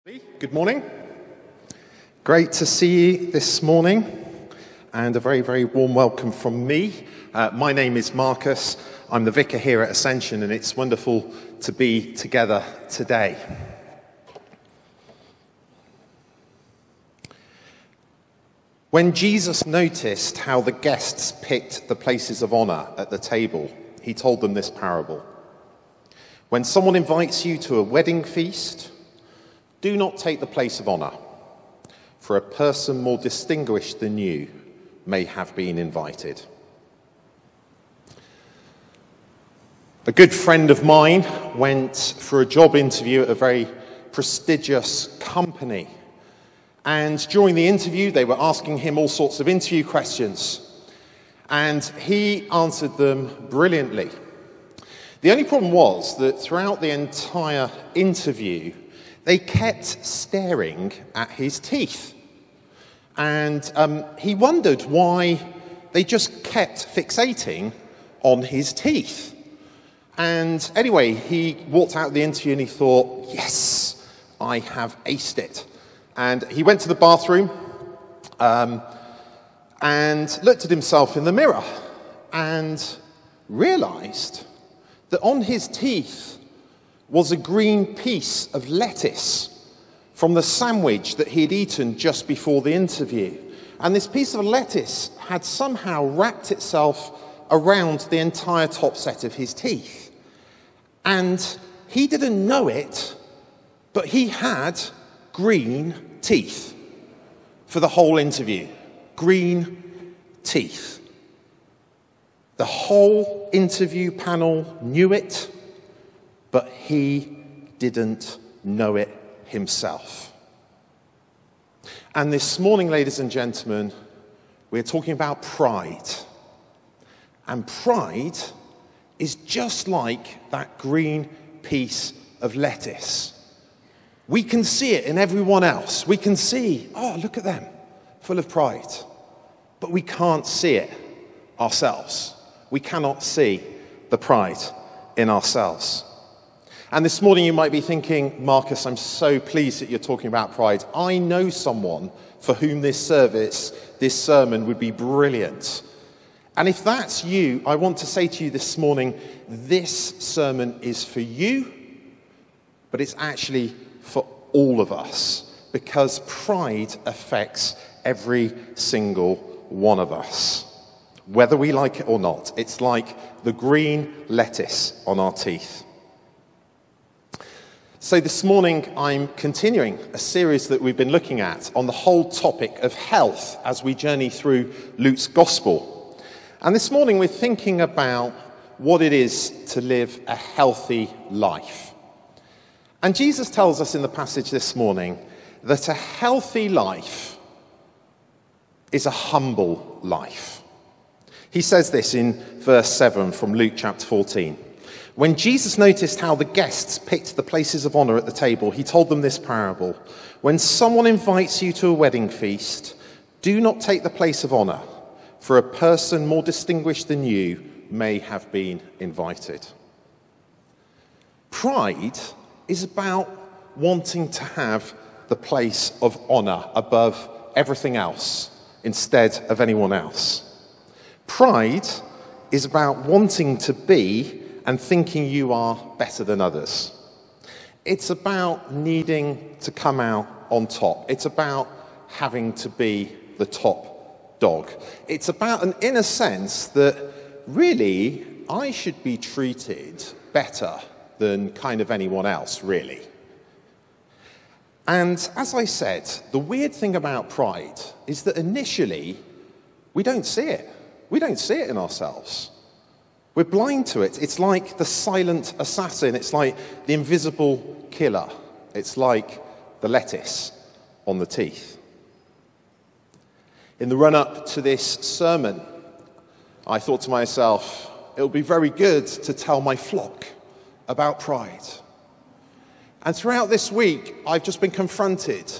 Good morning. Great to see you this morning, and a very, very warm welcome from me. My name is Marcus. I'm the vicar here at Ascension, and it's wonderful to be together today. When Jesus noticed how the guests picked the places of honor at the table, he told them this parable. When someone invites you to a wedding feast, do not take the place of honor, for a person more distinguished than you may have been invited. A good friend of mine went for a job interview at a very prestigious company. And during the interview, they were asking him all sorts of interview questions. And he answered them brilliantly. The only problem was that throughout the entire interview, they kept staring at his teeth. And he wondered why they just kept fixating on his teeth. And anyway, he walked out of the interview and he thought, yes, I have aced it. And he went to the bathroom and looked at himself in the mirror and realized that on his teeth was a green piece of lettuce from the sandwich that he had eaten just before the interview. And this piece of lettuce had somehow wrapped itself around the entire top set of his teeth. And he didn't know it, but he had green teeth for the whole interview. Green teeth. The whole interview panel knew it, but he didn't know it himself. And this morning, ladies and gentlemen, we're talking about pride. And pride is just like that green piece of lettuce. We can see it in everyone else. We can see, oh, look at them, full of pride. But we can't see it ourselves. We cannot see the pride in ourselves. And this morning you might be thinking, Marcus, I'm so pleased that you're talking about pride. I know someone for whom this sermon would be brilliant. And if that's you, I want to say to you this morning, this sermon is for you, but it's actually for all of us, because pride affects every single one of us, whether we like it or not. It's like the green lettuce on our teeth. So this morning, I'm continuing a series that we've been looking at on the whole topic of health as we journey through Luke's Gospel. And this morning, we're thinking about what it is to live a healthy life. And Jesus tells us in the passage this morning that a healthy life is a humble life. He says this in verse 7 from Luke chapter 14. When Jesus noticed how the guests picked the places of honor at the table, he told them this parable. When someone invites you to a wedding feast, do not take the place of honor, for a person more distinguished than you may have been invited. Pride is about wanting to have the place of honor above everything else instead of anyone else. Pride is about wanting to be and thinking you are better than others. It's about needing to come out on top. It's about having to be the top dog. It's about an inner sense that really I should be treated better than kind of anyone else, really. And as I said, the weird thing about pride is that initially we don't see it. We don't see it in ourselves. We're blind to it. It's like the silent assassin. It's like the invisible killer. It's like the lettuce on the teeth. In the run-up to this sermon, I thought to myself, it would be very good to tell my flock about pride. And throughout this week, I've just been confronted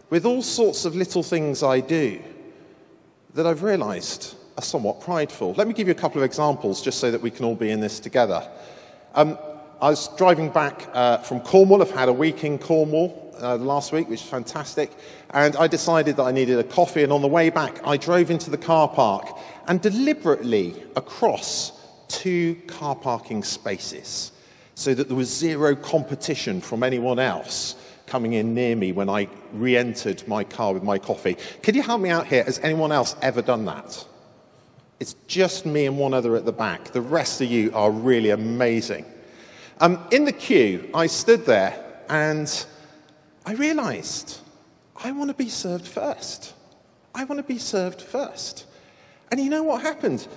with all sorts of little things I do that I've realized are somewhat prideful. Let me give you a couple of examples just so that we can all be in this together. I was driving back from Cornwall. I've had a week in Cornwall, last week, which was fantastic. And I decided that I needed a coffee. And on the way back, I drove into the car park and deliberately across 2 car parking spaces so that there was zero competition from anyone else coming in near me when I re-entered my car with my coffee. Could you help me out here? Has anyone else ever done that? It's just me and one other at the back. The rest of you are really amazing. In the queue, I stood there and I realized I want to be served first. I want to be served first. And you know what happened?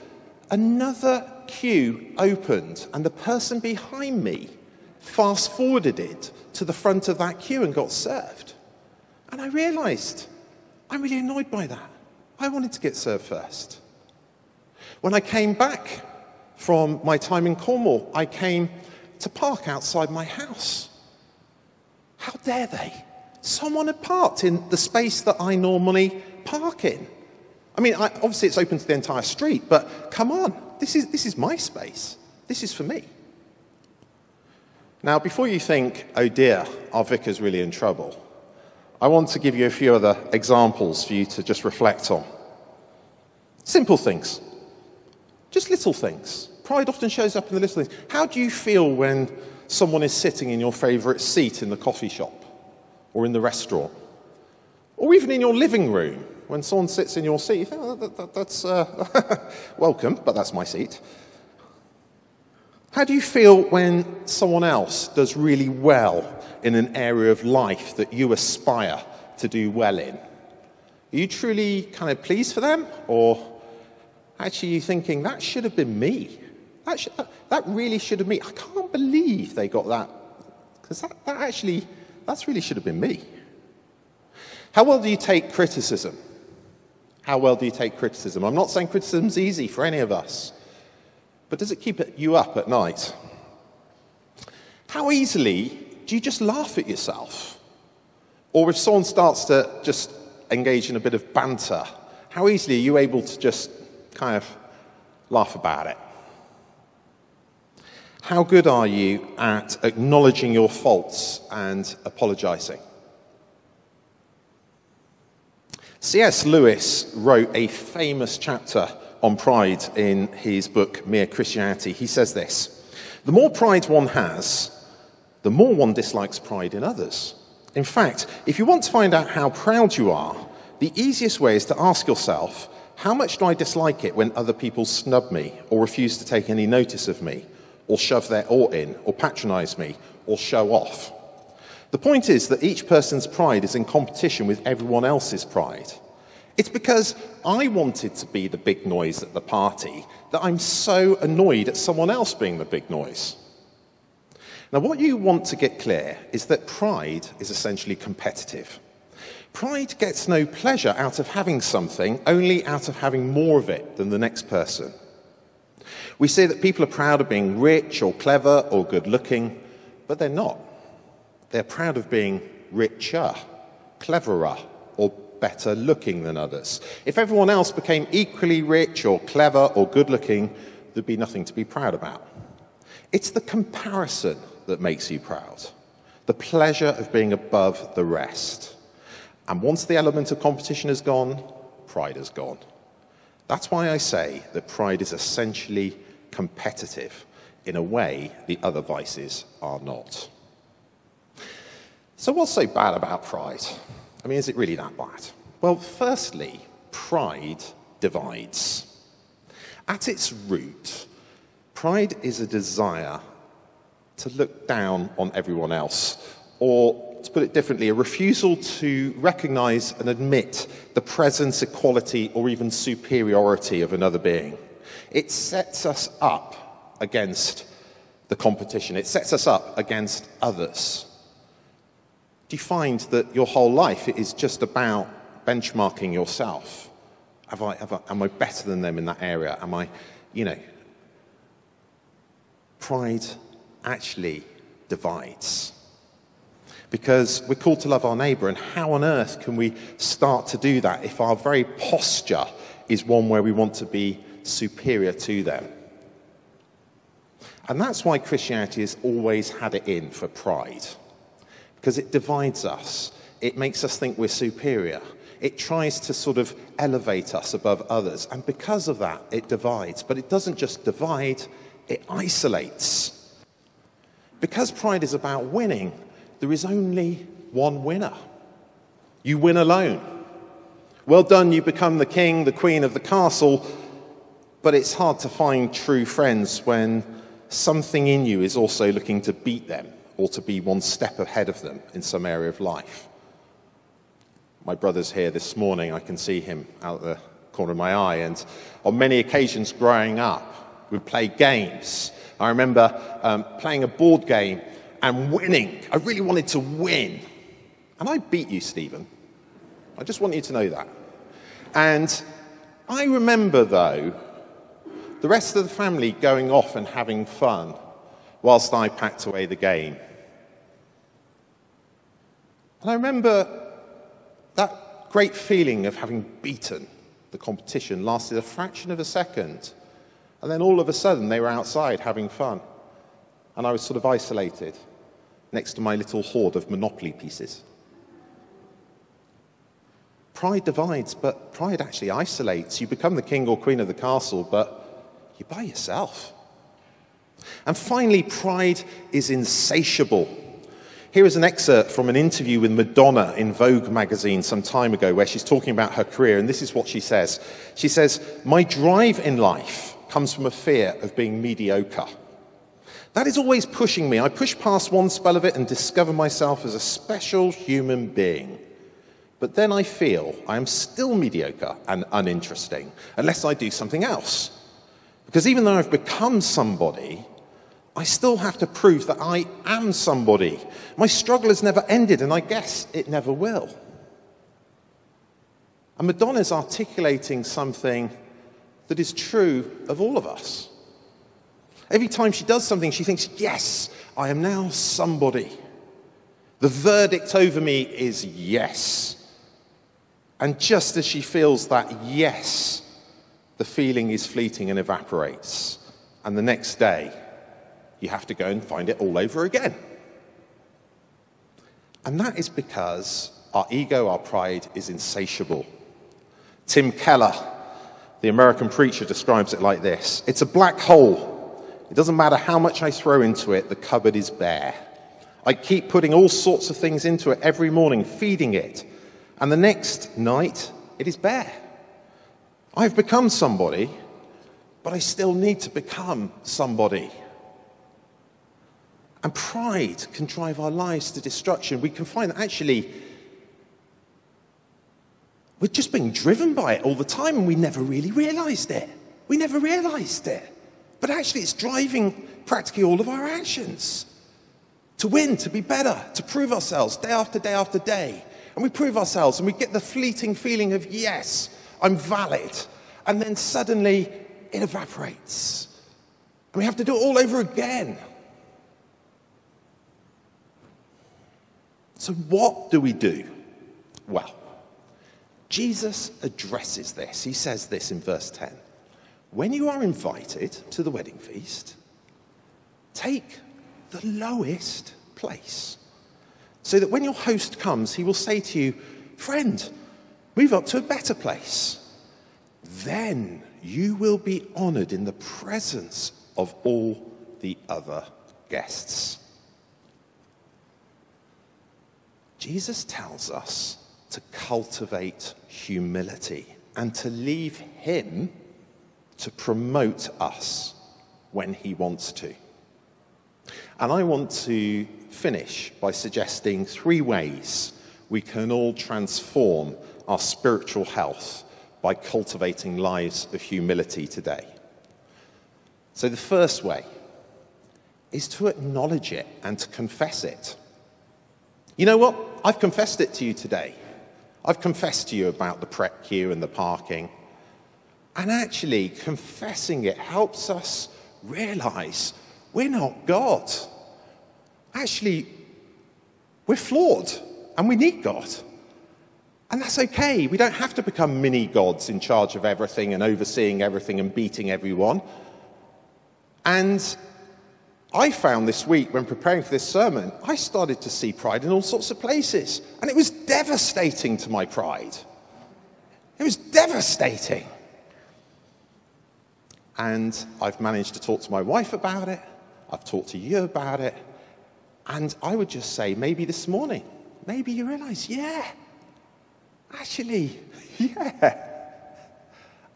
Another queue opened and the person behind me fast-forwarded it to the front of that queue and got served. And I realized I'm really annoyed by that. I wanted to get served first. When I came back from my time in Cornwall, I came to park outside my house. How dare they? Someone had parked in the space that I normally park in. I mean, obviously it's open to the entire street, but come on, this is my space. This is for me. Now, before you think, oh dear, our vicar's really in trouble, I want to give you a few other examples for you to just reflect on. Simple things. Just little things. Pride often shows up in the little things. How do you feel when someone is sitting in your favourite seat in the coffee shop or in the restaurant? Or even in your living room, when someone sits in your seat, you think, oh, that's welcome, but that's my seat. How do you feel when someone else does really well in an area of life that you aspire to do well in? Are you truly kind of pleased for them? Or actually you thinking, that should have been me? That really should have been me. I can't believe they got that. Because that really should have been me. How well do you take criticism? How well do you take criticism? I'm not saying criticism's easy for any of us. But does it keep you up at night? How easily do you just laugh at yourself? Or if someone starts to just engage in a bit of banter, how easily are you able to just kind of laugh about it? How good are you at acknowledging your faults and apologizing? C.S. Lewis wrote a famous chapter on pride in his book, Mere Christianity. He says this: the more pride one has, the more one dislikes pride in others. In fact, if you want to find out how proud you are, the easiest way is to ask yourself, how much do I dislike it when other people snub me, or refuse to take any notice of me, or shove their oar in, or patronize me, or show off? The point is that each person's pride is in competition with everyone else's pride. It's because I wanted to be the big noise at the party that I'm so annoyed at someone else being the big noise. Now, what you want to get clear is that pride is essentially competitive. Pride gets no pleasure out of having something, only out of having more of it than the next person. We say that people are proud of being rich or clever or good-looking, but they're not. They're proud of being richer, cleverer, or better looking than others. If everyone else became equally rich or clever or good looking, there'd be nothing to be proud about. It's the comparison that makes you proud, the pleasure of being above the rest. And once the element of competition is gone, pride is gone. That's why I say that pride is essentially competitive in a way the other vices are not. So what's so bad about pride? I mean, is it really that bad? Well, firstly, pride divides. At its root, pride is a desire to look down on everyone else, or, to put it differently, a refusal to recognize and admit the presence, equality, or even superiority of another being. It sets us up against the competition. It sets us up against others. Do you find that your whole life is just about benchmarking yourself? Am I better than them in that area? Am I, pride actually divides. Because we're called to love our neighbour, and how on earth can we start to do that if our very posture is one where we want to be superior to them? And that's why Christianity has always had it in for pride. because it divides us. It makes us think we're superior. It tries to sort of elevate us above others. And because of that, it divides. But it doesn't just divide, it isolates. Because pride is about winning, there is only one winner. You win alone. Well done, you become the king, the queen of the castle. But it's hard to find true friends when something in you is also looking to beat them or to be one step ahead of them in some area of life. My brother's here this morning. I can see him out the corner of my eye. And on many occasions growing up, we'd play games. I remember playing a board game and winning. I really wanted to win. And I beat you, Stephen. I just want you to know that. And I remember, though, the rest of the family going off and having fun whilst I packed away the game. And I remember that great feeling of having beaten the competition lasted a fraction of a second. And then all of a sudden they were outside having fun. And I was sort of isolated next to my little hoard of Monopoly pieces. Pride divides, but pride actually isolates. You become the king or queen of the castle, but you're by yourself. And finally, pride is insatiable. Here is an excerpt from an interview with Madonna in Vogue magazine some time ago where she's talking about her career, and this is what she says. She says, "My drive in life comes from a fear of being mediocre. That is always pushing me. I push past one spell of it and discover myself as a special human being. But then I feel I am still mediocre and uninteresting unless I do something else. Because even though I've become somebody, I still have to prove that I am somebody. My struggle has never ended, and I guess it never will." And Madonna's articulating something that is true of all of us. Every time she does something, she thinks, yes, I am now somebody. The verdict over me is yes. And just as she feels that yes, the feeling is fleeting and evaporates. And the next day, you have to go and find it all over again. And that is because our ego, our pride, is insatiable. Tim Keller, the American preacher, describes it like this: "It's a black hole. It doesn't matter how much I throw into it, the cupboard is bare. I keep putting all sorts of things into it every morning, feeding it. And the next night, it is bare. I've become somebody, but I still need to become somebody." And pride can drive our lives to destruction. We can find that actually we're just being driven by it all the time, and we never really realized it. We never realized it. But actually it's driving practically all of our actions. To win, to be better, to prove ourselves day after day after day. And we prove ourselves and we get the fleeting feeling of, yes, I'm valid. And then suddenly it evaporates. And we have to do it all over again. So what do we do? Well, Jesus addresses this. He says this in verse 10. "When you are invited to the wedding feast, take the lowest place, so that when your host comes, he will say to you, 'Friend, move up to a better place.' Then you will be honored in the presence of all the other guests." Jesus tells us to cultivate humility and to leave him to promote us when he wants to. And I want to finish by suggesting 3 ways we can all transform our spiritual health by cultivating lives of humility today. So the first way is to acknowledge it and to confess it. You know what? I've confessed it to you today. I've confessed to you about the prep queue and the parking. And actually, confessing it helps us realize we're not God. Actually, we're flawed and we need God. And that's okay. We don't have to become mini gods in charge of everything and overseeing everything and beating everyone. And I found this week, when preparing for this sermon, I started to see pride in all sorts of places. And it was devastating to my pride. It was devastating. And I've managed to talk to my wife about it. I've talked to you about it. And I would just say, maybe this morning, maybe you realize, actually,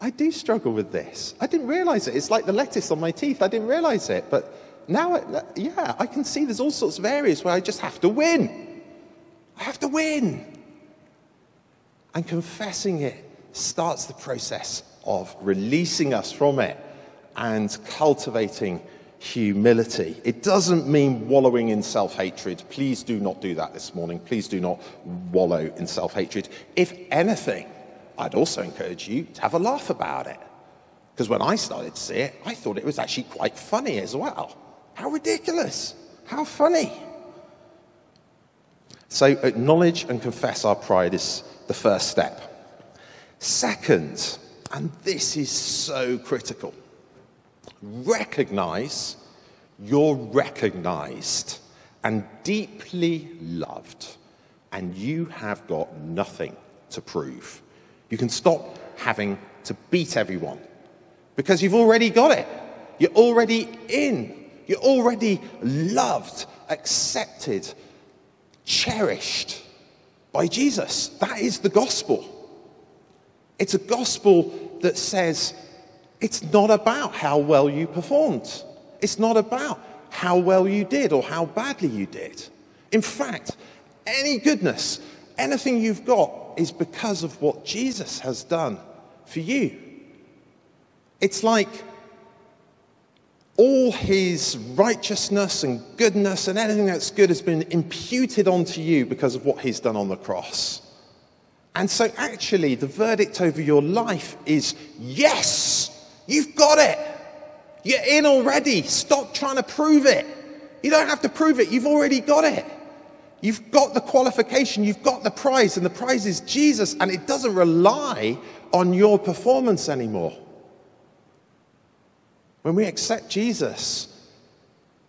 I do struggle with this. I didn't realize it. It's like the lettuce on my teeth. I didn't realize it. But now, I can see there's all sorts of areas where I just have to win. I have to win. And confessing it starts the process of releasing us from it and cultivating humility. It doesn't mean wallowing in self-hatred. Please do not do that this morning. Please do not wallow in self-hatred. If anything, I'd also encourage you to have a laugh about it. Because when I started to see it, I thought it was actually quite funny as well. How ridiculous. How funny. So acknowledge and confess our pride is the first step. Second, and this is so critical, recognize you're recognized and deeply loved, and you have got nothing to prove. You can stop having to beat everyone because you've already got it. You're already in. You're already loved, accepted, cherished by Jesus. That is the gospel. It's a gospel that says it's not about how well you performed. It's not about how well you did or how badly you did. In fact, any goodness, anything you've got is because of what Jesus has done for you. It's like all his righteousness and goodness and anything that's good has been imputed onto you because of what he's done on the cross. And so actually the verdict over your life is, yes, you've got it. You're in already. Stop trying to prove it. You don't have to prove it. You've already got it. You've got the qualification. You've got the prize. And the prize is Jesus. And it doesn't rely on your performance anymore. When we accept Jesus,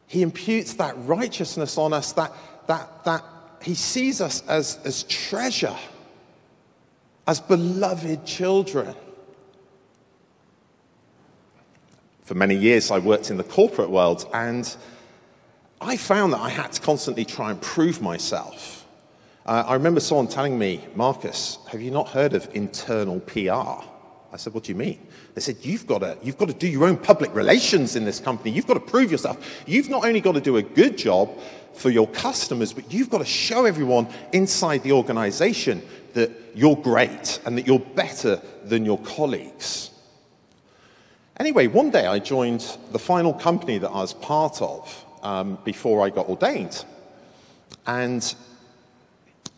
he imputes that righteousness on us, that he sees us as treasure, as beloved children. For many years, I worked in the corporate world, and I found that I had to constantly try and prove myself. I remember someone telling me, Marcus, have you not heard of internal PR? I said, what do you mean? They said, you've got to do your own public relations in this company. You've got to prove yourself. You've not only got to do a good job for your customers, but you've got to show everyone inside the organization that you're great and that you're better than your colleagues. Anyway, one day I joined the final company that I was part of before I got ordained. And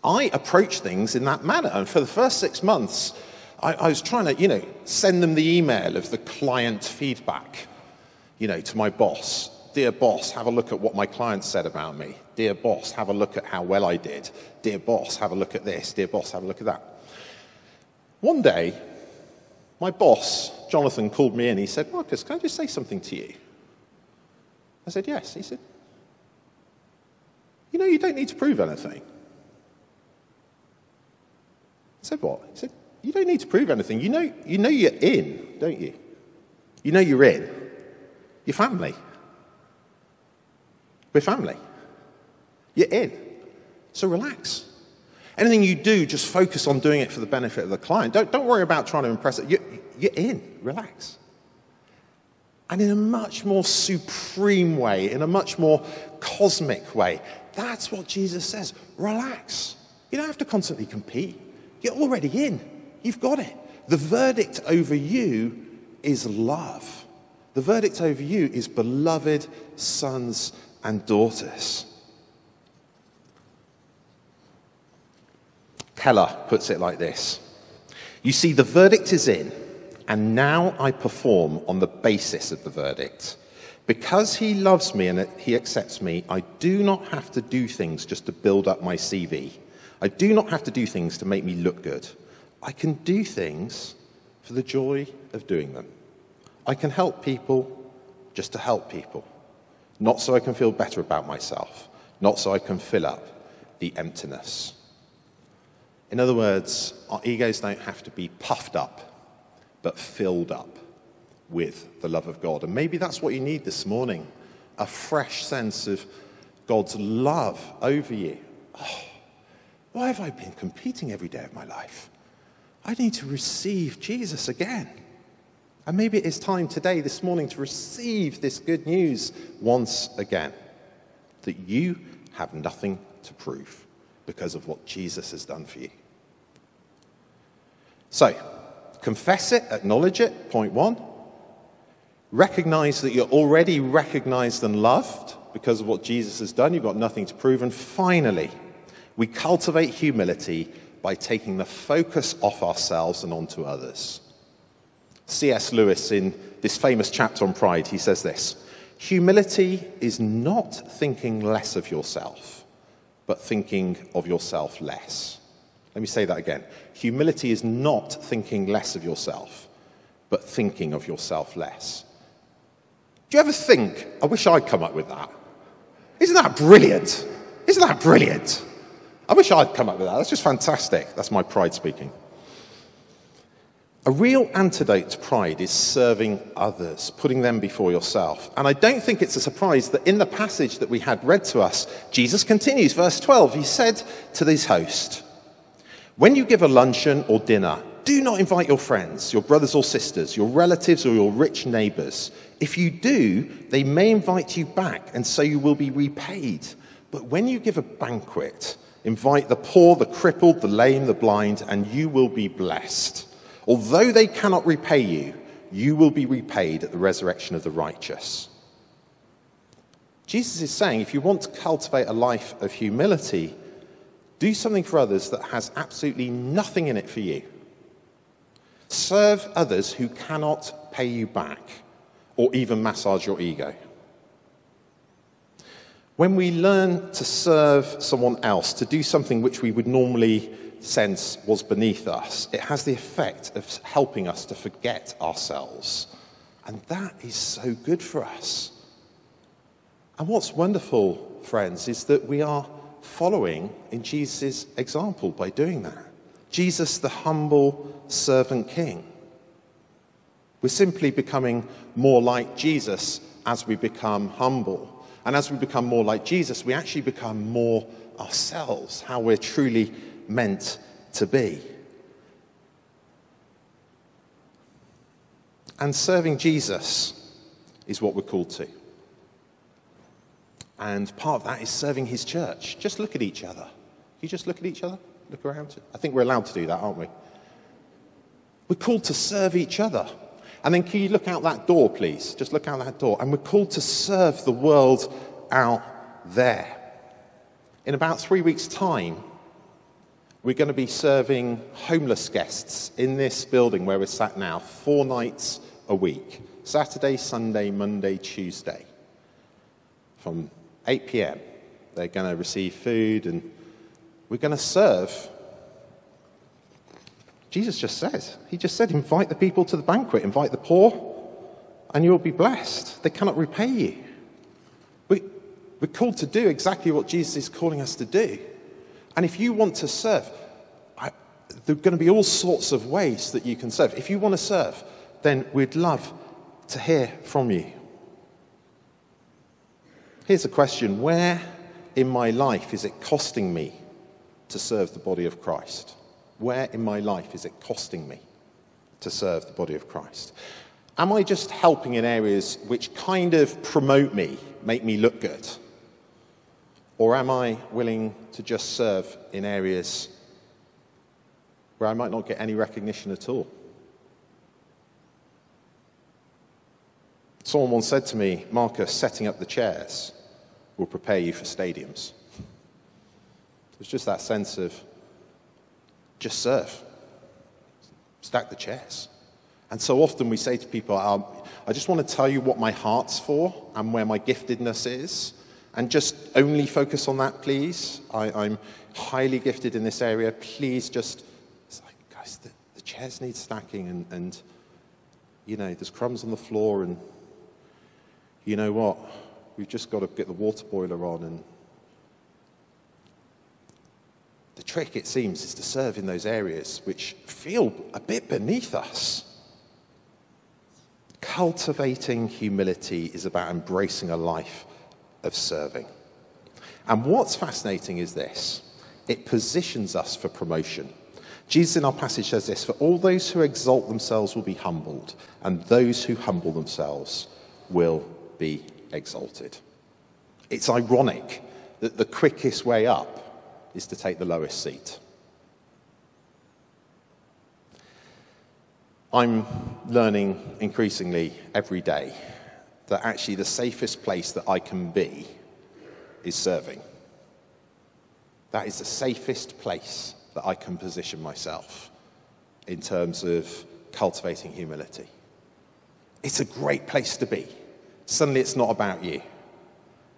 I approached things in that manner. And for the first 6 months, I was trying to, send them the email of the client feedback, to my boss. Dear boss, have a look at what my client said about me. Dear boss, have a look at how well I did. Dear boss, have a look at this. Dear boss, have a look at that. One day, my boss, Jonathan, called me in. He said, Marcus, can I just say something to you? I said, yes. He said, you don't need to prove anything. I said, what? He said, you don't need to prove anything. You know you're in, don't you? You know you're in. You're family. We're family. You're in. So relax. Anything you do, just focus on doing it for the benefit of the client. Don't worry about trying to impress it. You're in. Relax. And in a much more supreme way, in a much more cosmic way, that's what Jesus says. Relax. You don't have to constantly compete. You're already in. You've got it. The verdict over you is love. The verdict over you is beloved sons and daughters. Keller puts it like this. You see, the verdict is in, and now I perform on the basis of the verdict. Because he loves me and he accepts me, I do not have to do things just to build up my CV. I do not have to do things to make me look good. I can do things for the joy of doing them. I can help people just to help people. not so I can feel better about myself, not so I can fill up the emptiness. In other words, our egos don't have to be puffed up, but filled up with the love of God. And maybe that's what you need this morning, a fresh sense of God's love over you. Oh, why have I been competing every day of my life? I need to receive Jesus again. And maybe it is time today, this morning, to receive this good news once again, that you have nothing to prove because of what Jesus has done for you. So, confess it, acknowledge it, point one. Recognize that you're already recognized and loved because of what Jesus has done. You've got nothing to prove. And finally, we cultivate humility by taking the focus off ourselves and onto others. C.S. Lewis, in this famous chapter on pride, he says this: humility is not thinking less of yourself, but thinking of yourself less. Let me say that again. Humility is not thinking less of yourself, but thinking of yourself less. Do you ever think, I wish I'd come up with that? Isn't that brilliant? Isn't that brilliant? I wish I'd come up with that. That's just fantastic. That's my pride speaking. A real antidote to pride is serving others, putting them before yourself. And I don't think it's a surprise that in the passage that we had read to us, Jesus continues, verse 12, he said to his host, when you give a luncheon or dinner, do not invite your friends, your brothers or sisters, your relatives or your rich neighbors. If you do, they may invite you back, and so you will be repaid. But when you give a banquet, invite the poor, the crippled, the lame, the blind, and you will be blessed. Although they cannot repay you, you will be repaid at the resurrection of the righteous. Jesus is saying, if you want to cultivate a life of humility, do something for others that has absolutely nothing in it for you. Serve others who cannot pay you back or even massage your ego. When we learn to serve someone else, to do something which we would normally sense was beneath us, it has the effect of helping us to forget ourselves. And that is so good for us. And what's wonderful, friends, is that we are following in Jesus' example by doing that. Jesus, the humble servant king. We're simply becoming more like Jesus as we become humble. And as we become more like Jesus, we actually become more ourselves, how we're truly meant to be. And serving Jesus is what we're called to. And part of that is serving his church. Just look at each other. Can you just look at each other? Look around. I think we're allowed to do that, aren't we? We're called to serve each other. And then can you look out that door, please? Just look out that door. And we're called to serve the world out there. In about 3 weeks' time, we're going to be serving homeless guests in this building where we're sat now, 4 nights a week. Saturday, Sunday, Monday, Tuesday. From 8 p.m. They're going to receive food and we're going to serve. Jesus just said, he just said, invite the people to the banquet, invite the poor, and you'll be blessed. They cannot repay you. We're called to do exactly what Jesus is calling us to do. And if you want to serve, there are going to be all sorts of ways that you can serve. If you want to serve, then we'd love to hear from you. Here's a question. Where in my life is it costing me to serve the body of Christ? Where in my life is it costing me to serve the body of Christ? Am I just helping in areas which kind of promote me, make me look good? Or am I willing to just serve in areas where I might not get any recognition at all? Someone once said to me, Marcus, setting up the chairs will prepare you for stadiums. It was just that sense of just serve. Stack the chairs. And so often we say to people, I just want to tell you what my heart's for and where my giftedness is. And just only focus on that, please. I'm highly gifted in this area. Please just, it's like, guys, the chairs need stacking and, you know, there's crumbs on the floor and you know what? we've just got to get the water boiler on. And the trick, it seems, is to serve in those areas which feel a bit beneath us. Cultivating humility is about embracing a life of serving. And what's fascinating is this: it positions us for promotion. Jesus in our passage says this: for all those who exalt themselves will be humbled, and those who humble themselves will be exalted. It's ironic that the quickest way up is to take the lowest seat. I'm learning increasingly every day that actually the safest place that I can be is serving. That is the safest place that I can position myself in terms of cultivating humility. It's a great place to be. Suddenly it's not about you.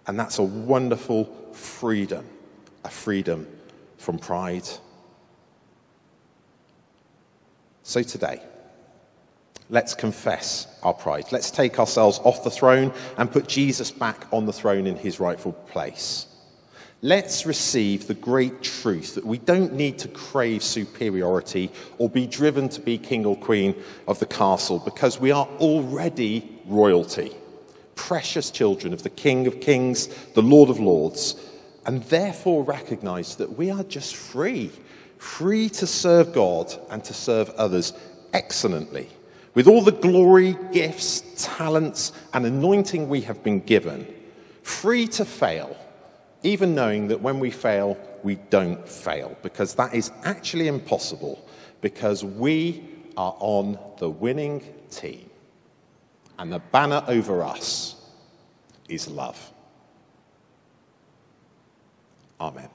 And that's a wonderful freedom, a freedom from pride. So today, let's confess our pride. Let's take ourselves off the throne and put Jesus back on the throne in his rightful place. Let's receive the great truth that we don't need to crave superiority or be driven to be king or queen of the castle, because we are already royalty, precious children of the King of Kings, the Lord of Lords, and therefore recognize that we are just free to serve God and to serve others excellently, with all the glory, gifts, talents, and anointing we have been given, free to fail, even knowing that when we fail, we don't fail, because that is actually impossible, because we are on the winning team. And the banner over us is love. Amen.